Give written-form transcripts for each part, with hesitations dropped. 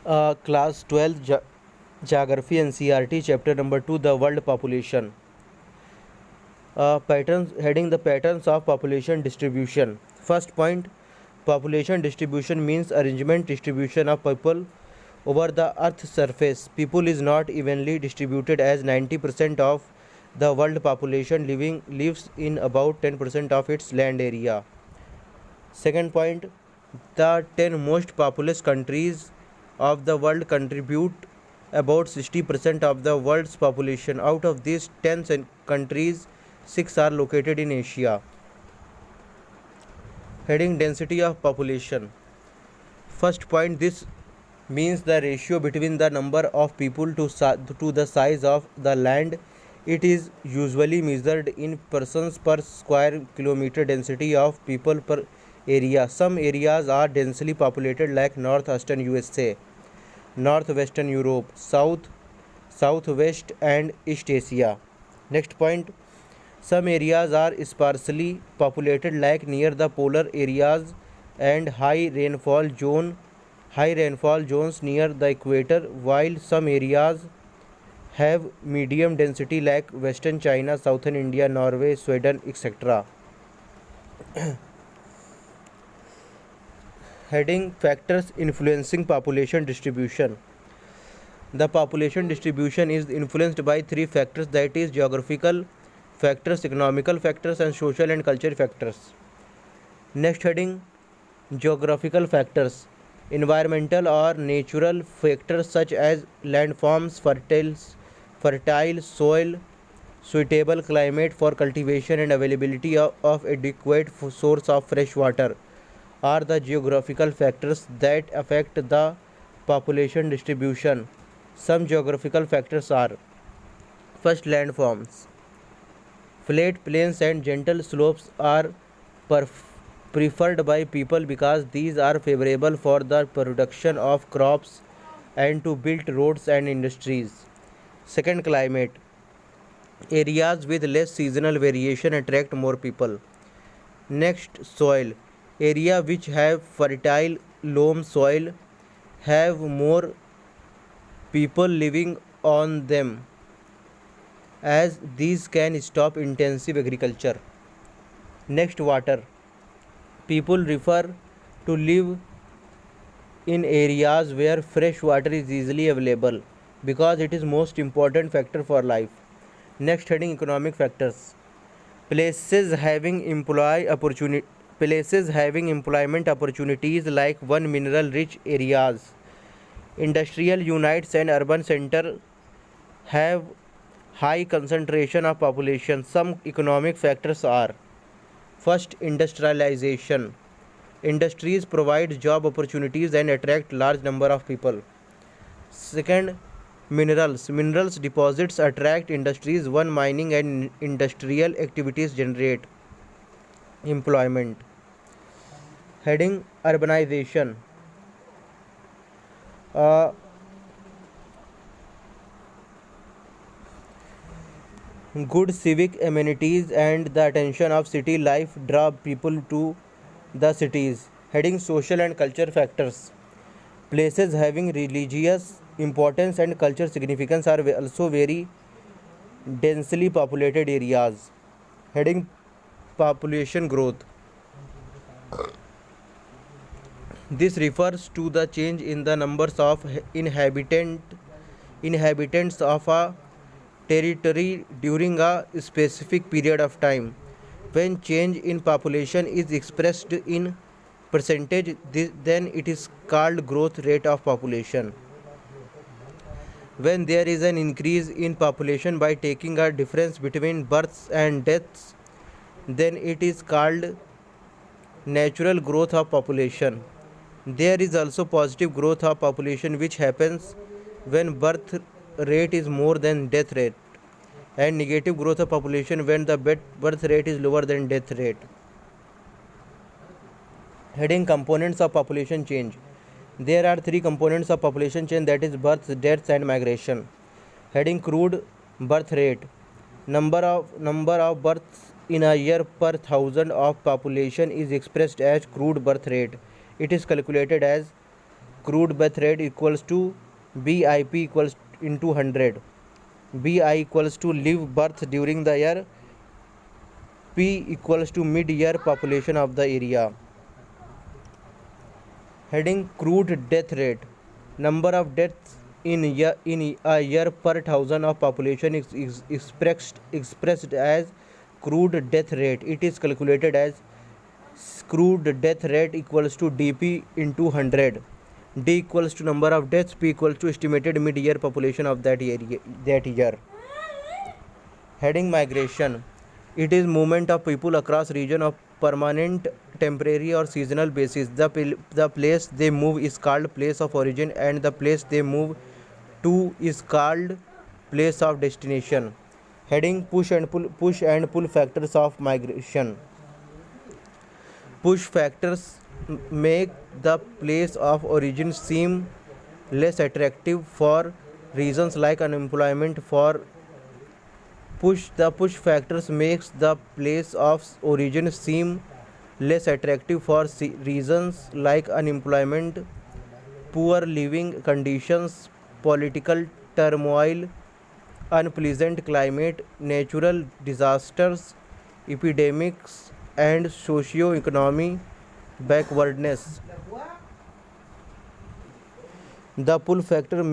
Class 12 Geography and CRT, chapter number 2, the world population. Patterns, heading the patterns of population distribution. First point, population distribution means arrangement distribution of people over the earth's surface. People is not evenly distributed, as 90% of the world population lives in about 10% of its land area. Second point, the 10 most populous countries of the world contribute about 60% of the world's population. Out of these 10 countries, 6 are located in Asia. Heading density of population. First point, this means the ratio between the number of people to the size of the land. It is usually measured in persons per square kilometer. Density of people per area. Some areas are densely populated, like northeastern USA, northwestern Europe, southwest and East Asia. Next point, some areas are sparsely populated, like near the polar areas and high rainfall zones near the equator, while some areas have medium density, like western China, southern India, Norway, Sweden, etc. Heading factors influencing population distribution. The population distribution is influenced by 3 factors, that is geographical factors, economical factors and social and cultural factors. Next heading, geographical factors. Environmental or natural factors such as landforms, fertile soil, suitable climate for cultivation and availability of adequate source of fresh water are the geographical factors that affect the population distribution. Some geographical factors are: first, landforms. Flat plains and gentle slopes are preferred by people because these are favorable for the production of crops and to build roads and industries. Second, climate. Areas with less seasonal variation attract more people. Next, soil. Area which have fertile loam soil have more people living on them, as these can stop intensive agriculture. Next, water. People prefer to live in areas where fresh water is easily available because it is most important factor for life. Next heading, economic factors. Places having employment opportunities, like one mineral rich areas, industrial units and urban center have high concentration of population. Some economic factors are: first, industrialization. Industries provide job opportunities and attract large number of people. Second, minerals. Minerals deposits attract industries. One, mining and industrial activities generate employment. Heading, urbanization. Good civic amenities and the attention of city life draw people to the cities. Heading, social and culture factors. Places having religious importance and cultural significance are also very densely populated areas. Heading, population growth. This refers to the change in the numbers of inhabitants of a territory during a specific period of time. When change in population is expressed in percentage, then it is called growth rate of population. When there is an increase in population by taking a difference between births and deaths, then it is called natural growth of population. There is also positive growth of population, which happens when birth rate is more than death rate, and negative growth of population when the birth rate is lower than death rate. Heading, components of population change. There are 3 components of population change, that is births, deaths and migration. Heading, crude birth rate. Number of births in a year per thousand of population is expressed as crude birth rate. It is calculated as crude birth rate equals to BIP equals into 100. BI equals to live birth during the year. P equals to mid-year population of the area. Heading crude death rate. Number of deaths in a year per thousand of population is expressed as crude death rate. It is calculated as crude death rate equals to DP into 100. D equals to number of deaths. P equals to estimated mid-year population of that year. Heading migration. It is movement of people across region of permanent, temporary or seasonal basis. The place they move is called place of origin and the place they move to is called place of destination. Heading push and pull factors of migration. Push factors make the place of origin seem less attractive for reasons like unemployment. The push factors makes the place of origin seem less attractive for reasons like unemployment, poor living conditions, political turmoil, unpleasant climate, natural disasters, epidemics, and socio-economic backwardness. The pull factors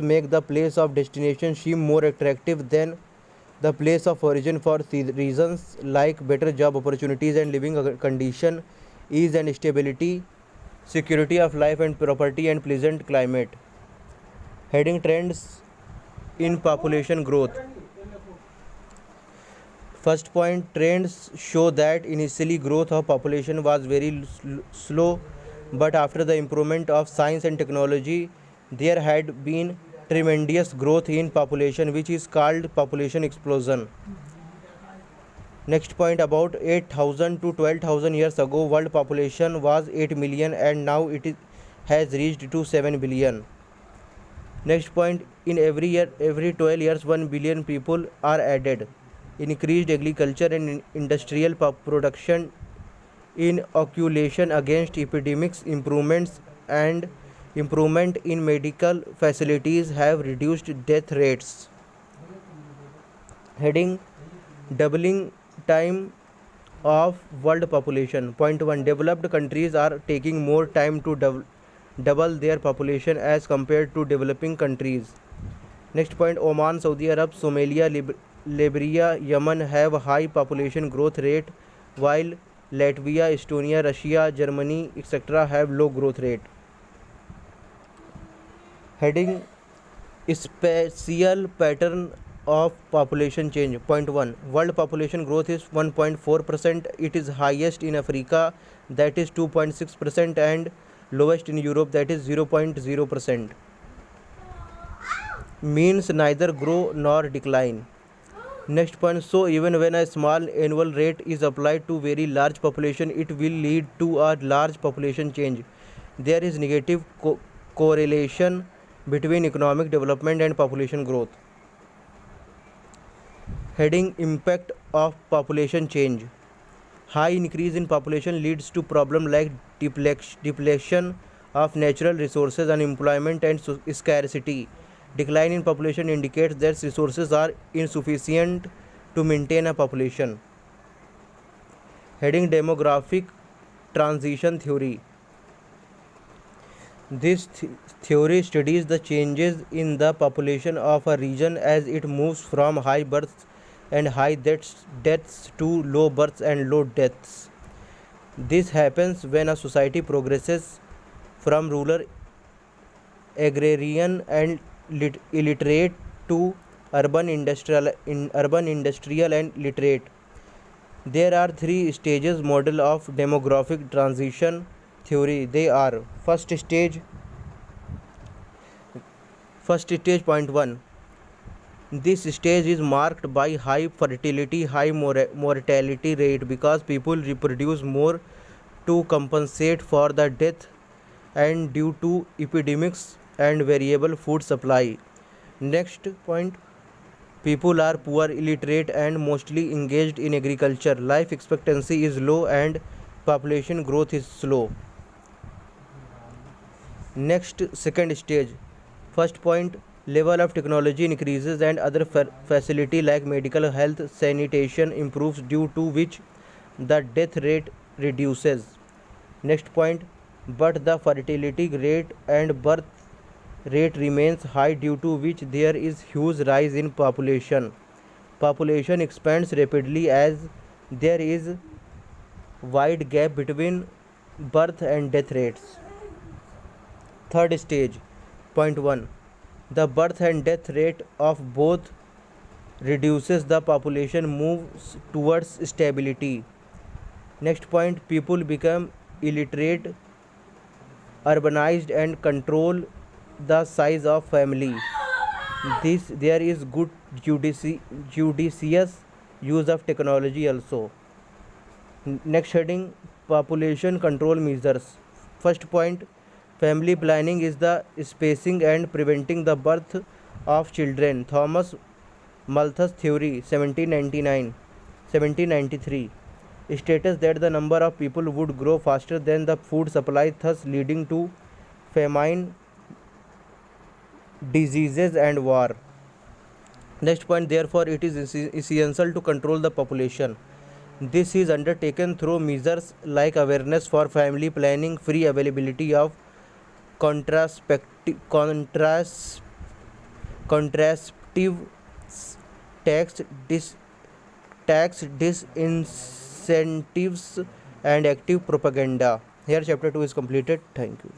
make the place of destination seem more attractive than the place of origin for reasons like better job opportunities and living condition, ease and stability, security of life and property, and pleasant climate. Heading trends in population growth. First point, trends show that initially growth of population was very slow, but after the improvement of science and technology, there had been tremendous growth in population, which is called population explosion. Next point, about 8,000 to 12,000 years ago, world population was 8 million and now has reached to 7 billion. Next point, in every 12 years, 1 billion people are added. Increased agriculture and industrial production, inoculation against epidemics, improvement in medical facilities have reduced death rates. Heading doubling time of world population. Point 1, developed countries are taking more time to double their population as compared to developing countries. Next point, Oman, Saudi Arab, Somalia, Liberia, Yemen have a high population growth rate, while Latvia, Estonia, Russia, Germany, etc. have low growth rate. Heading spatial pattern of population change. Point 1, world population growth is 1.4%. It is highest in Africa, that is 2.6%, and lowest in Europe, that is 0.0%. Means neither grow nor decline. Next point, so even when a small annual rate is applied to very large population, it will lead to a large population change. There is negative correlation between economic development and population growth. Heading impact of population change. High increase in population leads to problems like depletion of natural resources, unemployment, and scarcity. Decline in population indicates that resources are insufficient to maintain a population. Heading demographic transition theory. This theory studies the changes in the population of a region as it moves from high births and high deaths to low births and low deaths. This happens when a society progresses from rural, agrarian, and illiterate to urban, industrial, and literate. There are three stages model of demographic transition theory. They are first stage. Point 1. This stage is marked by high fertility, high mortality rate because people reproduce more to compensate for the death and due to epidemics and variable food supply. Next point, people are poor, illiterate, and mostly engaged in agriculture. Life expectancy is low and population growth is slow. Next, second stage. First point, level of technology increases and other facility like medical health sanitation improves, due to which the death rate reduces. Next point, but the fertility rate and birth rate remains high, due to which there is huge rise in population. Population expands rapidly as there is wide gap between birth and death rates. Third stage. Point 1. The birth and death rate of both reduces, the population moves towards stability. Next point, people become illiterate, urbanized and control the size of family. There is good judicious use of technology also. Next heading, population control measures. First point, family planning is the spacing and preventing the birth of children. Thomas Malthus theory 1793 states that the number of people would grow faster than the food supply, thus leading to famine, diseases and war. Next point, therefore it is essential to control the population. This is undertaken through measures like awareness for family planning, free availability of contraceptive tax disincentives and active propaganda. Here chapter 2 is completed. Thank you.